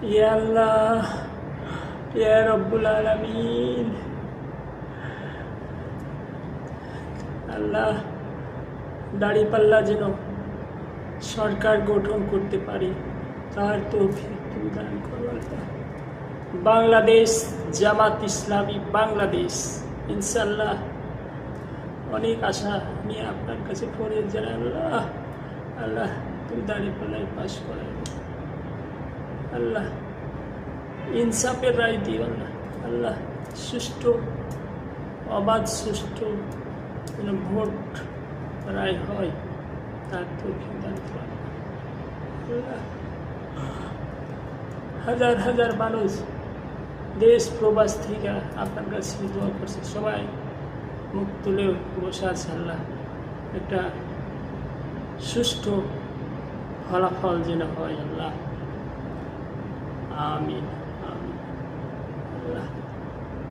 ইয়া আল্লাহ, ইয়া রব্বুল আলামিন। আল্লাহ, দাড়িপাল্লা যেন সরকার গঠন করতে পারি তার তৌফিক তুমি দান করো আল্লাহ। বাংলাদেশ জামাত ইসলামী বাংলাদেশ ইনশাল্লাহ অনেক আশা নিয়ে আপনার কাছে ফরিয়াদ জানাই আল্লাহ। আল্লাহ, তুমি দাড়িপাল্লায় পাশ করাই আল্লাহ, ইনসাফের রায় দিও আল্লাহ। আল্লাহ, সুষ্ঠু অবাধ সুষ্ঠু যেন ভোট রায় হয় তার তৌফিক দান করো আল্লাহ। হাজার হাজার মানুষ দেশ প্রবাস থেকে আপনার কাছে দোয়া করছে, সবাই মুখ তুলে বসে আছে আল্লাহ। একটা সুষ্ঠু ফলাফল যেন হয় আল্লাহ, আমিন।